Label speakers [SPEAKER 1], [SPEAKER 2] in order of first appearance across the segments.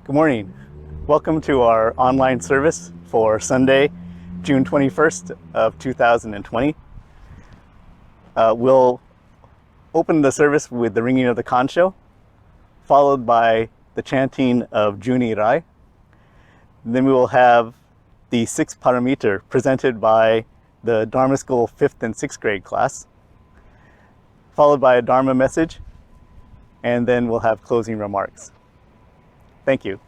[SPEAKER 1] Good morning. Welcome to our online service for Sunday, June 21st of 2020. We'll open the service with the ringing of the kansho, followed by the chanting of Junirai. Then we will have the Six Paramita presented by the Dharma School 5th and 6th grade class, followed by a Dharma Message, and then we'll have closing remarks. Thank you.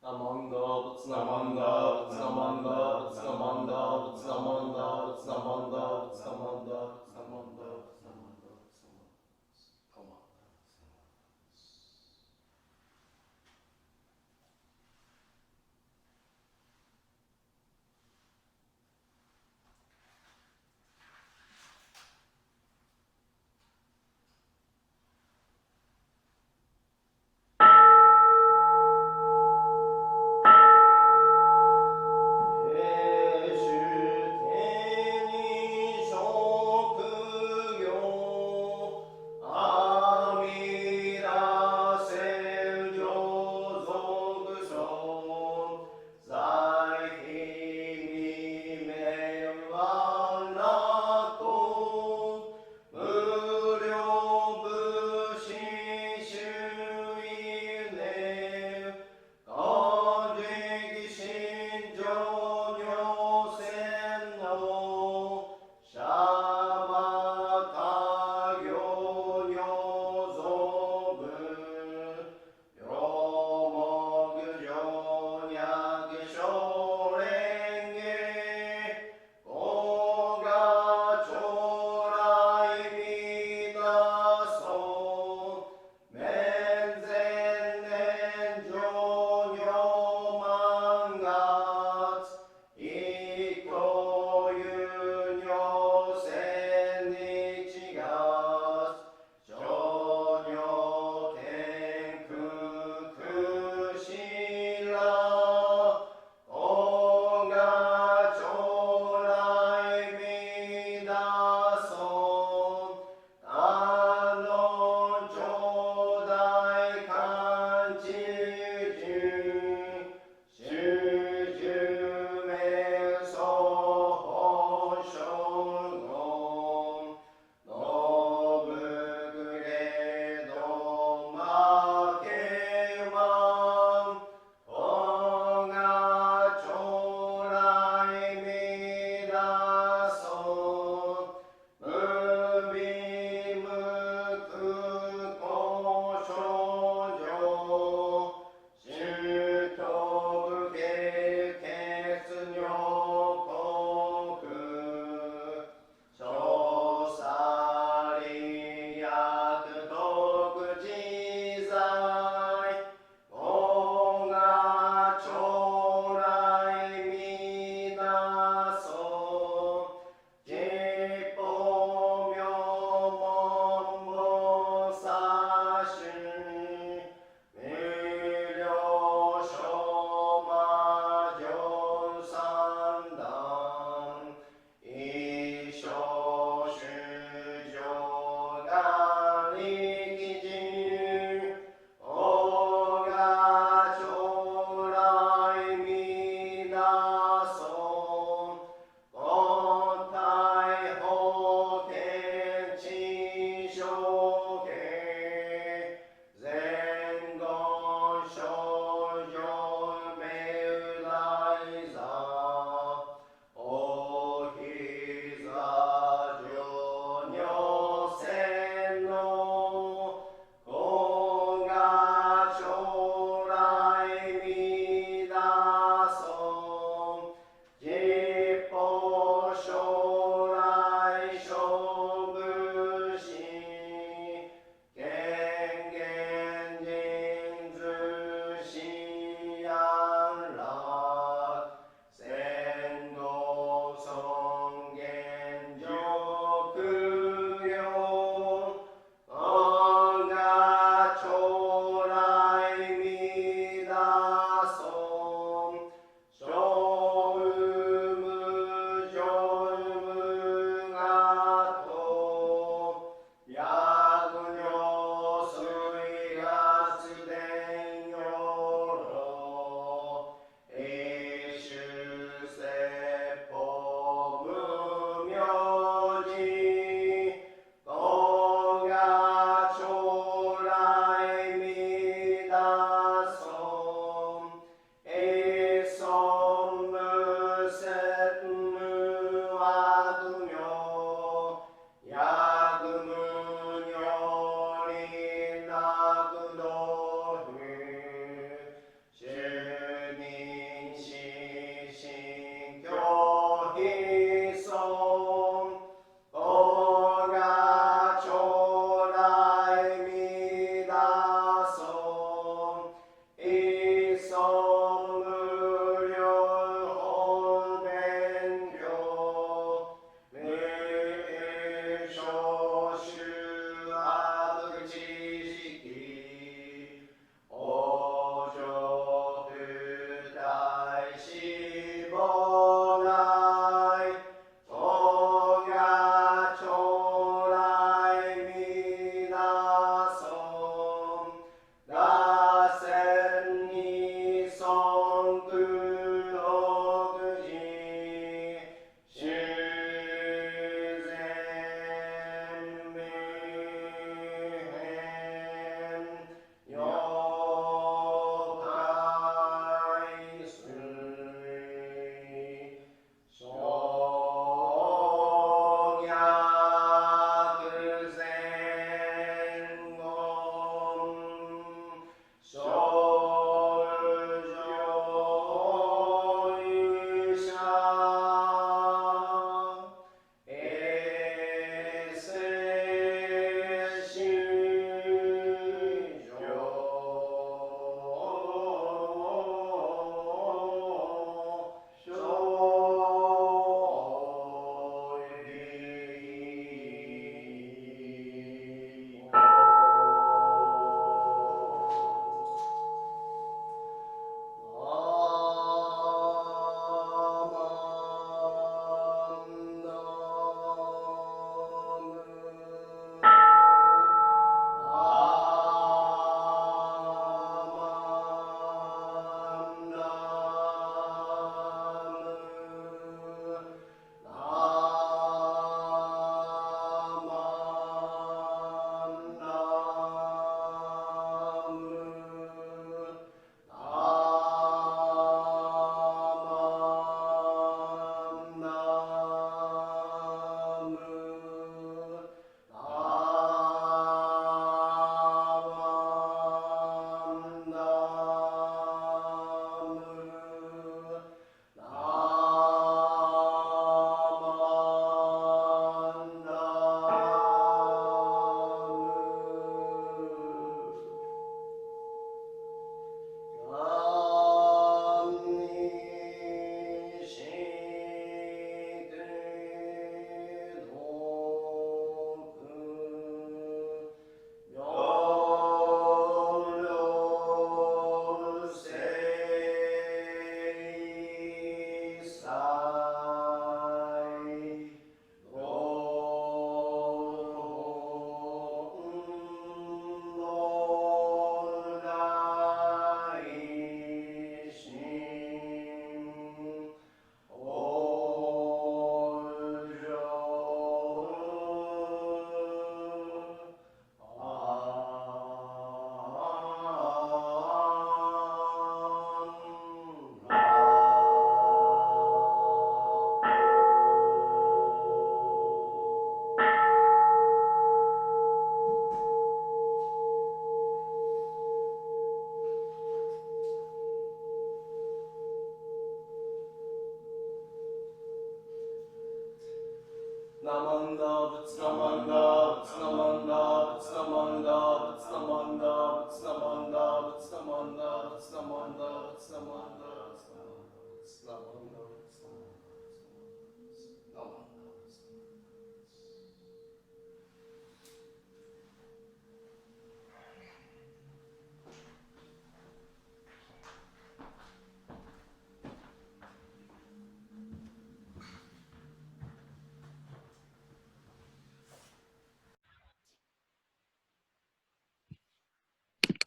[SPEAKER 2] Namanda, but Namanda, but Namanda, but Namanda, but Namanda, but Namanda, but Namanda, but Namanda, but Namanda, but Namanda,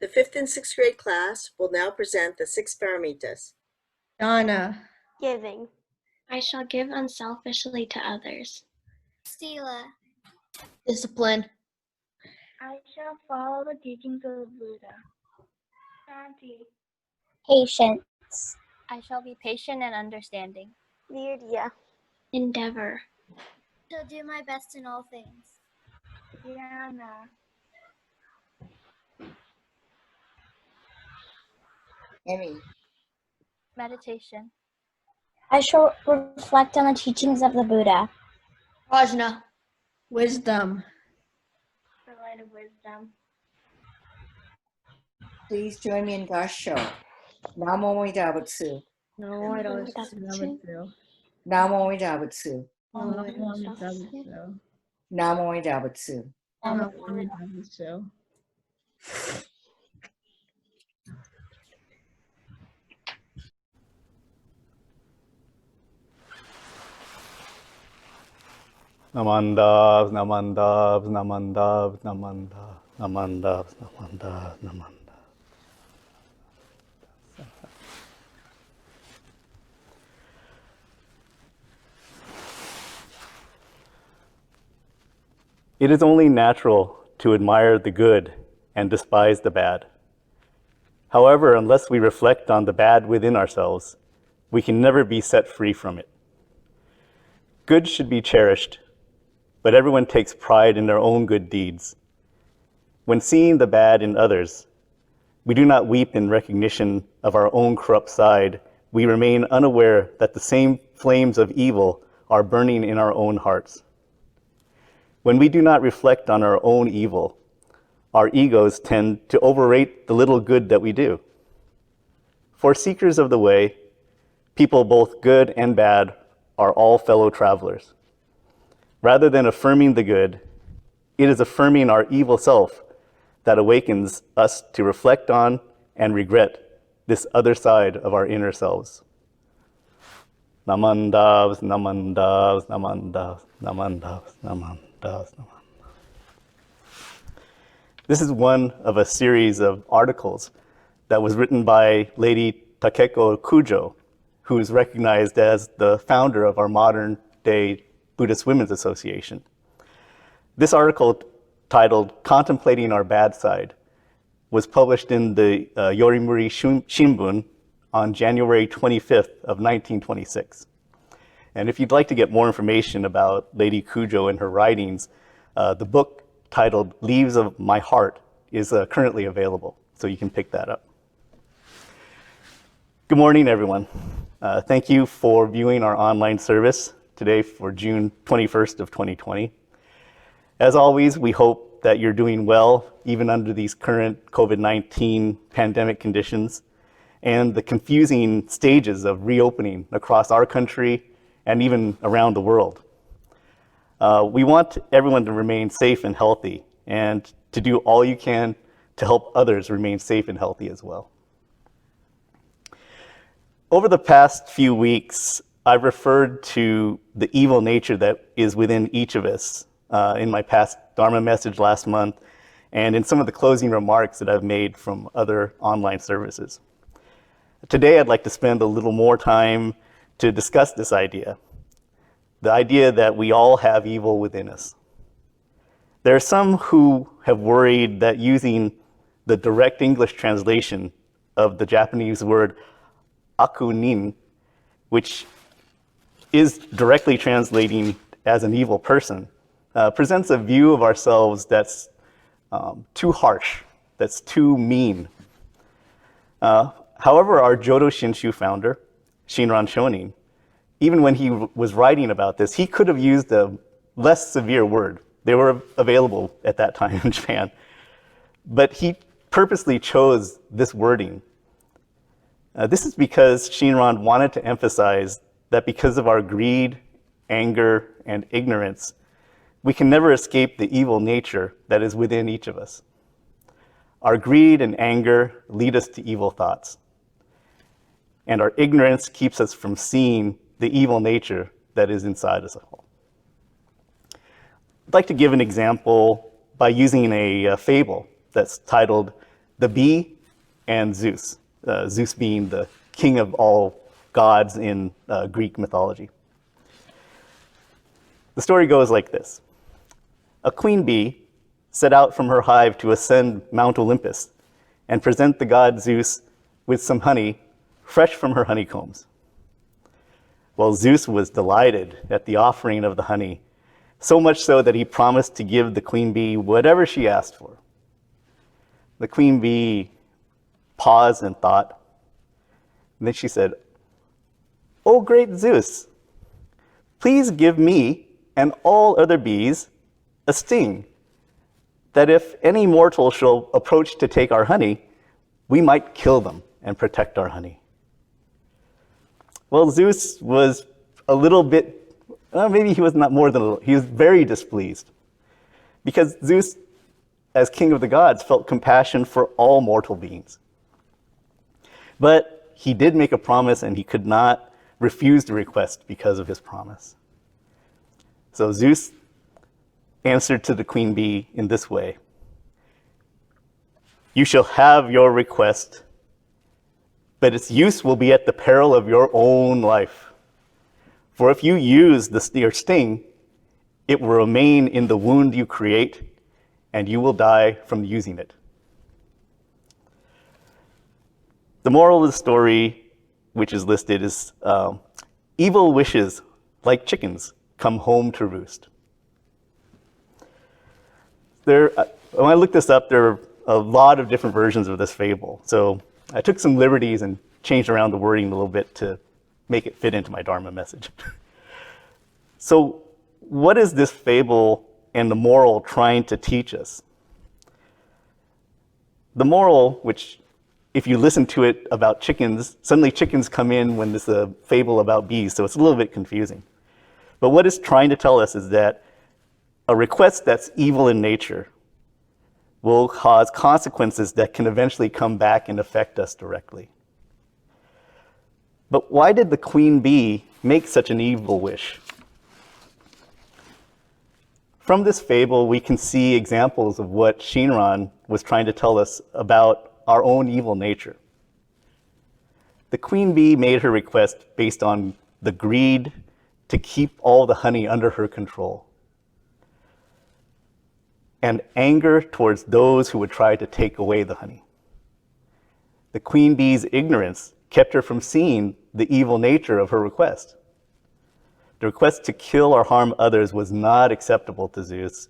[SPEAKER 3] The 5th and 6th grade class will now present the Six Paramitas.
[SPEAKER 4] Donna,
[SPEAKER 5] Giving.
[SPEAKER 6] I shall give unselfishly to others.
[SPEAKER 5] Stila.
[SPEAKER 4] discipline,
[SPEAKER 7] I shall follow the teachings of the Buddha. Shanti.
[SPEAKER 5] Patience.
[SPEAKER 8] I shall be patient and understanding.
[SPEAKER 5] Virya.
[SPEAKER 6] Endeavor.
[SPEAKER 5] Shall do my best in all things.
[SPEAKER 7] Dhyana.
[SPEAKER 4] Emmy,
[SPEAKER 8] Meditation.
[SPEAKER 5] I shall reflect on the teachings of the Buddha.
[SPEAKER 4] Rajna, wisdom,
[SPEAKER 7] The light of wisdom.
[SPEAKER 9] Please join me in kansho. Namo Amitabutsu.
[SPEAKER 4] no, I don't know.
[SPEAKER 9] Namo Amitabutsu.
[SPEAKER 4] Namo
[SPEAKER 9] Namo Amitabutsu.
[SPEAKER 1] Namandavs, namandavs, namandavs, namandavs, namandavs, namandavs, namandavs. It is only natural to admire the good and despise the bad. However, unless we reflect on the bad within ourselves, we can never be set free from it. Good should be cherished, but everyone takes pride in their own good deeds. When seeing the bad in others, we do not weep in recognition of our own corrupt side. We remain unaware that the same flames of evil are burning in our own hearts. When we do not reflect on our own evil, our egos tend to overrate the little good that we do. For seekers of the way, people both good and bad are all fellow travelers. Rather than affirming the good, it is affirming our evil self that awakens us to reflect on and regret this other side of our inner selves. Namandavs, namandavs, namandavs, namandavs, namandavs, namandavs. This is one of a series of articles that was written by Lady Takeko Kujo, who is recognized as the founder of our modern day Buddhist Women's Association. This article, titled Contemplating Our Bad Side, was published in the Yorimuri Shimbun on January 25th of 1926. And if you'd like to get more information about Lady Kujo and her writings, the book titled Leaves of My Heart is currently available, so you can pick that up. Good morning, everyone. Thank you for viewing our online service today for June 21st of 2020. As always, we hope that you're doing well, even under these current COVID-19 pandemic conditions and the confusing stages of reopening across our country and even around the world. We want everyone to remain safe and healthy and to do all you can to help others remain safe and healthy as well. Over the past few weeks, I've referred to the evil nature that is within each of us in my past Dharma message last month and in some of the closing remarks that I've made from other online services. Today, I'd like to spend a little more time to discuss this idea, the idea that we all have evil within us. There are some who have worried that using the direct English translation of the Japanese word akunin, which is directly translating as an evil person, presents a view of ourselves that's too harsh, that's too mean. However, our Jodo Shinshu founder, Shinran Shonin, even when he was writing about this, he could have used a less severe word. They were available at that time in Japan. But he purposely chose this wording. This is because Shinran wanted to emphasize that because of our greed, anger, and ignorance, we can never escape the evil nature that is within each of us. Our greed and anger lead us to evil thoughts. And our ignorance keeps us from seeing the evil nature that is inside us all. I'd like to give an example by using a fable that's titled The Bee and Zeus. Zeus being the king of all gods in Greek mythology. The story goes like this. A queen bee set out from her hive to ascend Mount Olympus and present the god Zeus with some honey fresh from her honeycombs. Well, Zeus was delighted at the offering of the honey, so much so that he promised to give the queen bee whatever she asked for. The queen bee paused and thought, and then she said, "Oh, great Zeus, please give me and all other bees a sting, that if any mortal shall approach to take our honey, we might kill them and protect our honey." Well, Zeus was a little bit, maybe he was not more than a little, he was very displeased. Because Zeus, as king of the gods, felt compassion for all mortal beings. But he did make a promise, and he could not refuse the request because of his promise. So Zeus answered to the queen bee in this way: "You shall have your request, but its use will be at the peril of your own life. For if you use your sting, it will remain in the wound you create, and you will die from using it." The moral of the story, which is listed, is evil wishes, like chickens, come home to roost. When I looked this up, there are a lot of different versions of this fable. So I took some liberties and changed around the wording a little bit to make it fit into my Dharma message. So what is this fable and the moral trying to teach us? The moral, which if you listen to it about chickens, suddenly chickens come in when this is a fable about bees, so it's a little bit confusing. But what it's trying to tell us is that a request that's evil in nature will cause consequences that can eventually come back and affect us directly. But why did the queen bee make such an evil wish? From this fable, we can see examples of what Shinran was trying to tell us about our own evil nature. The queen bee made her request based on the greed to keep all the honey under her control, and anger towards those who would try to take away the honey. The queen bee's ignorance kept her from seeing the evil nature of her request. The request to kill or harm others was not acceptable to Zeus,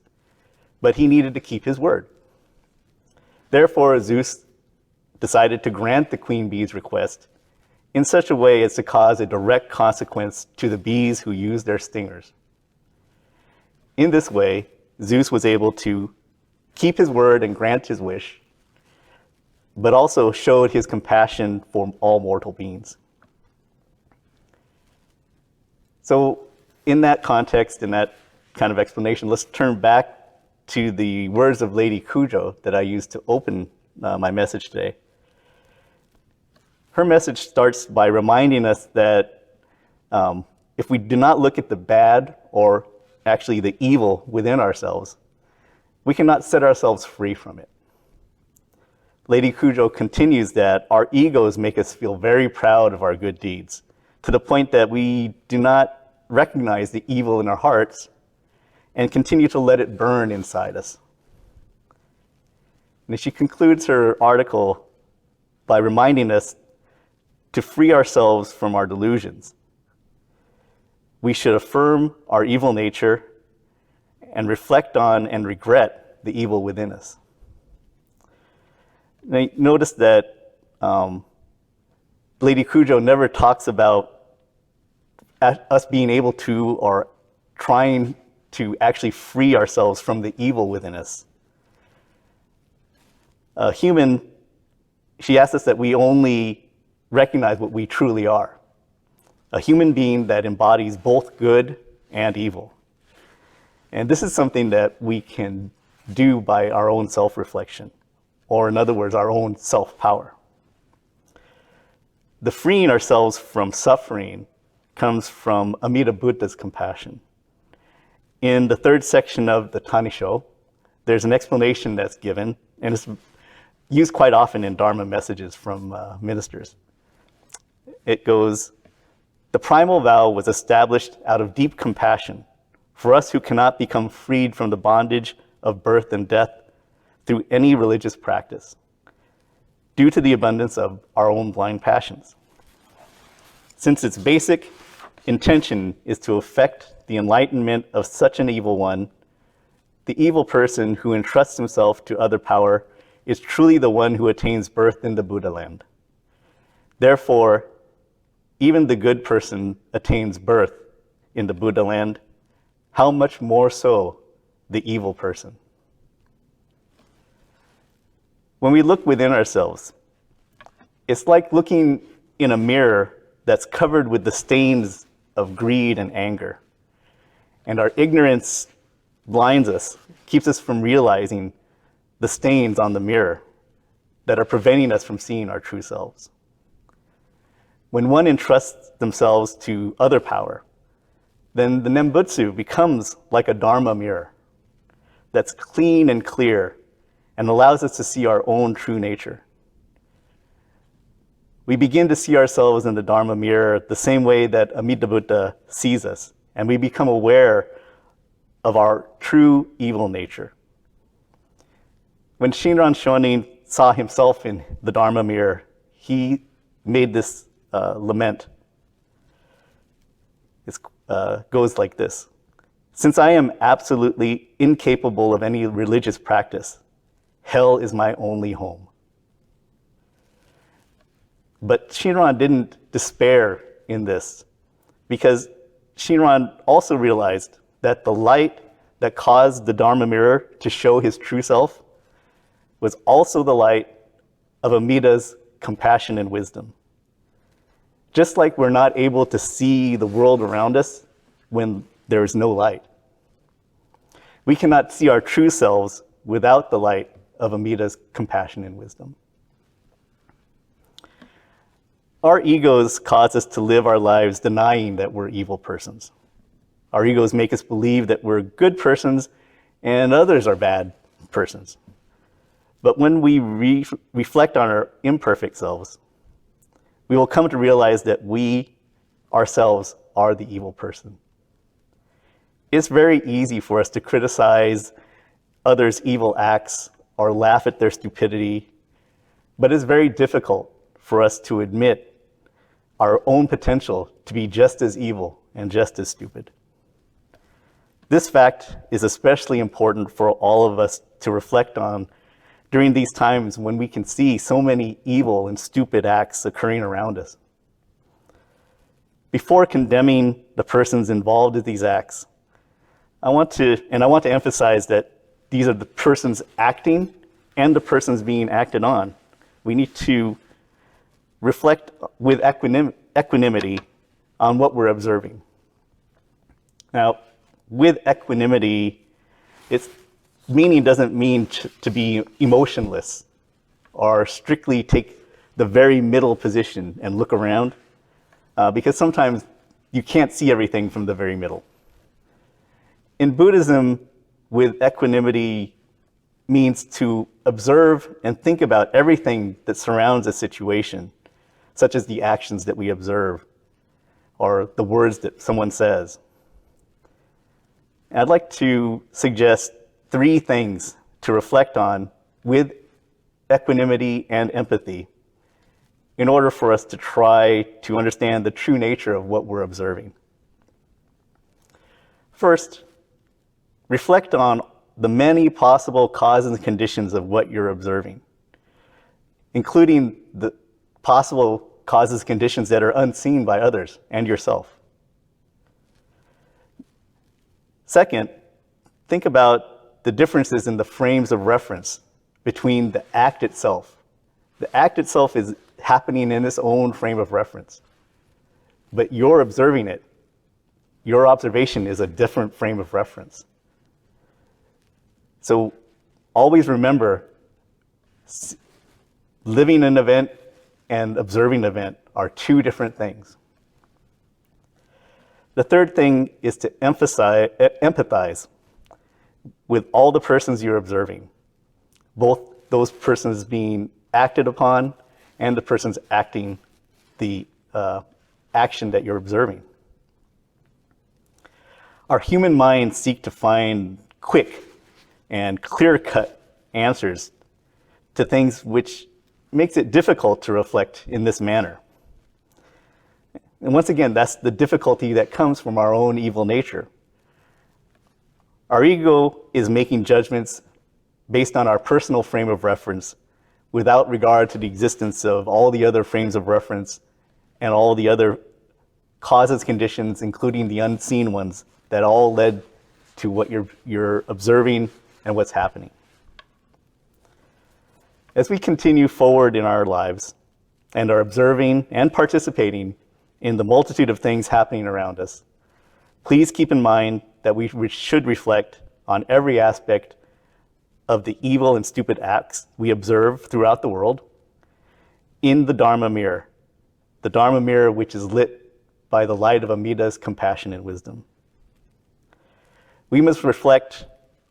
[SPEAKER 1] but he needed to keep his word. Therefore, Zeus decided to grant the queen bee's request in such a way as to cause a direct consequence to the bees who used their stingers. In this way, Zeus was able to keep his word and grant his wish, but also showed his compassion for all mortal beings. So in that context, in that kind of explanation, let's turn back to the words of Lady Kujo that I used to open my message today. Her message starts by reminding us that if we do not look at the bad, or actually the evil within ourselves, we cannot set ourselves free from it. Lady Kujo continues that our egos make us feel very proud of our good deeds, to the point that we do not recognize the evil in our hearts and continue to let it burn inside us. And she concludes her article by reminding us to free ourselves from our delusions. We should affirm our evil nature and reflect on and regret the evil within us. Now, notice that Lady Kujo never talks about us being able to or trying to actually free ourselves from the evil within us. A human, she asks us that we only recognize what we truly are. A human being that embodies both good and evil. And this is something that we can do by our own self-reflection, or in other words, our own self-power. The freeing ourselves from suffering comes from Amida Buddha's compassion. In the third section of the Tanisho, there's an explanation that's given, and it's used quite often in Dharma messages from ministers. It goes, "The primal vow was established out of deep compassion for us who cannot become freed from the bondage of birth and death through any religious practice, due to the abundance of our own blind passions. Since its basic intention is to effect the enlightenment of such an evil one, the evil person who entrusts himself to other power is truly the one who attains birth in the Buddha land. Therefore, even the good person attains birth in the Buddha land. How much more so the evil person?" When we look within ourselves, it's like looking in a mirror that's covered with the stains of greed and anger. And our ignorance blinds us, keeps us from realizing the stains on the mirror that are preventing us from seeing our true selves. When one entrusts themselves to other power, then the Nembutsu becomes like a Dharma mirror that's clean and clear and allows us to see our own true nature. We begin to see ourselves in the Dharma mirror the same way that Amida Buddha sees us, and we become aware of our true evil nature. When Shinran Shonin saw himself in the Dharma mirror, he made this lament. It goes like this: "Since I am absolutely incapable of any religious practice, hell is my only home." But Shinran didn't despair in this, because Shinran also realized that the light that caused the Dharma mirror to show his true self was also the light of Amida's compassion and wisdom. Just like we're not able to see the world around us when there is no light, we cannot see our true selves without the light of Amida's compassion and wisdom. Our egos cause us to live our lives denying that we're evil persons. Our egos make us believe that we're good persons and others are bad persons. But when we reflect on our imperfect selves, we will come to realize that we ourselves are the evil person. It's very easy for us to criticize others' evil acts or laugh at their stupidity, but it's very difficult for us to admit our own potential to be just as evil and just as stupid. This fact is especially important for all of us to reflect on during these times when we can see so many evil and stupid acts occurring around us. Before condemning the persons involved in these acts, I want to emphasize that these are the persons acting and the persons being acted on. We need to reflect with equanimity on what we're observing. Now, with equanimity, its meaning doesn't mean to be emotionless or strictly take the very middle position and look around, because sometimes you can't see everything from the very middle. In Buddhism, with equanimity means to observe and think about everything that surrounds a situation, such as the actions that we observe or the words that someone says. I'd like to suggest 3 things to reflect on with equanimity and empathy in order for us to try to understand the true nature of what we're observing. First, reflect on the many possible causes and conditions of what you're observing, including the possible causes and conditions that are unseen by others and yourself. Second, think about the differences in the frames of reference between the act itself. The act itself is happening in its own frame of reference, but you're observing it. Your observation is a different frame of reference. So always remember, living an event and observing an event are two different things. The third thing is to empathize with all the persons you're observing, both those persons being acted upon and the persons acting the action that you're observing. Our human minds seek to find quick and clear-cut answers to things, which makes it difficult to reflect in this manner. And once again, that's the difficulty that comes from our own evil nature. Our ego is making judgments based on our personal frame of reference without regard to the existence of all the other frames of reference and all the other causes, conditions, including the unseen ones, that all led to what you're observing and what's happening. As we continue forward in our lives and are observing and participating in the multitude of things happening around us, please keep in mind that we should reflect on every aspect of the evil and stupid acts we observe throughout the world in the Dharma mirror which is lit by the light of Amida's compassion and wisdom. We must reflect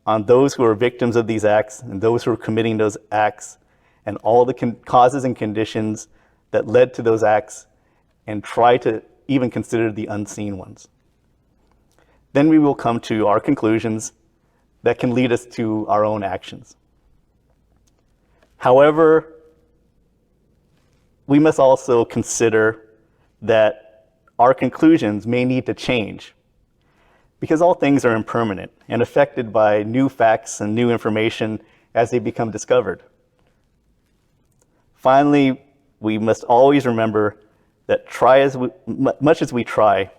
[SPEAKER 1] on those who are victims of these acts and those who are committing those acts and all the causes and conditions that led to those acts, and try to even consider the unseen ones. Then we will come to our conclusions that can lead us to our own actions. However, we must also consider that our conclusions may need to change, because all things are impermanent and affected by new facts and new information as they become discovered. Finally, we must always remember that much as we try,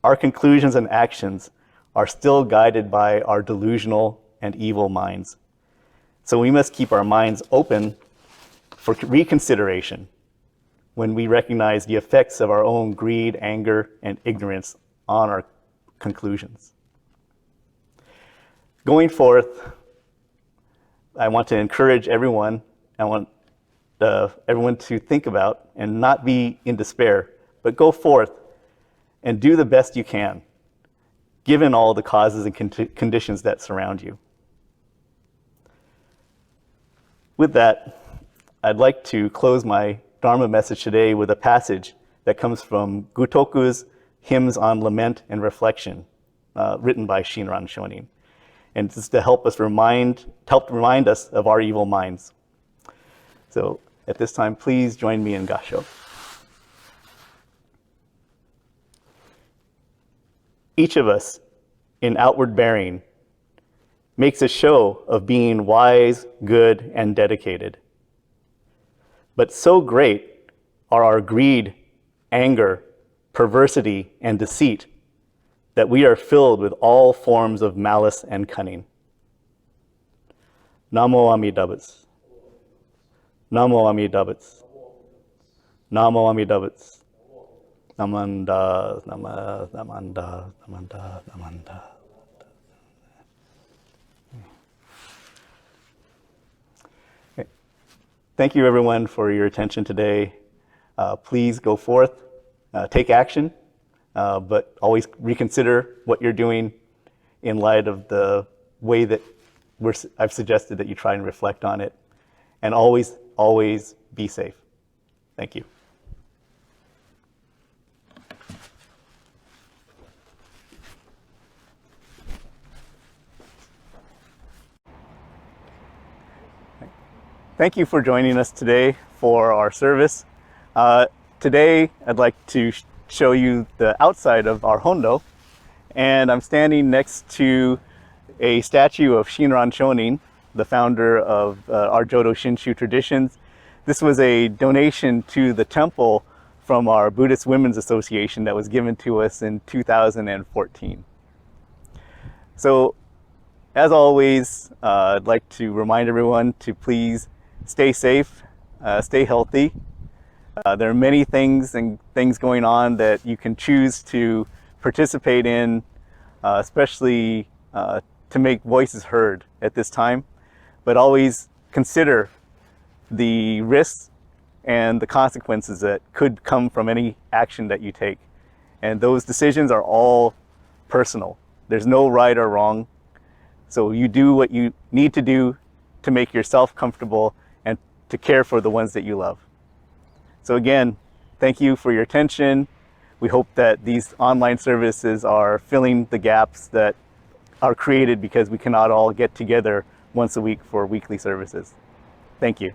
[SPEAKER 1] our conclusions and actions are still guided by our delusional and evil minds. So we must keep our minds open for reconsideration when we recognize the effects of our own greed, anger, and ignorance on our conclusions. Going forth, I want to encourage everyone, everyone to think about and not be in despair, but go forth and do the best you can, given all the causes and conditions that surround you. With that, I'd like to close my Dharma message today with a passage that comes from Gutoku's Hymns on Lament and Reflection, written by Shinran Shonin. And this is to help remind us of our evil minds. So at this time, please join me in Gassho. Each of us, in outward bearing, makes a show of being wise, good, and dedicated. But so great are our greed, anger, perversity, and deceit that we are filled with all forms of malice and cunning. Namo Amidabutsu. Namo Amidabutsu. Namo Amidabutsu. Namanda, Namanda, Namanda, Namanda, Namanda. Okay. Thank you, everyone, for your attention today. Please go forth, take action, but always reconsider what you're doing in light of the way that I've suggested that you try and reflect on it. And always, always be safe. Thank you. Thank you for joining us today for our service. Today, I'd like to show you the outside of our hondo, and I'm standing next to a statue of Shinran Shonin, the founder of our Jodo Shinshu traditions. This was a donation to the temple from our Buddhist Women's Association that was given to us in 2014. So as always, I'd like to remind everyone to please stay safe, stay healthy. There are many things going on that you can choose to participate in, especially to make voices heard at this time. But always consider the risks and the consequences that could come from any action that you take. And those decisions are all personal. There's no right or wrong. So you do what you need to do to make yourself comfortable and to care for the ones that you love. So again, thank you for your attention. We hope that these online services are filling the gaps that are created because we cannot all get together once a week for weekly services. Thank you.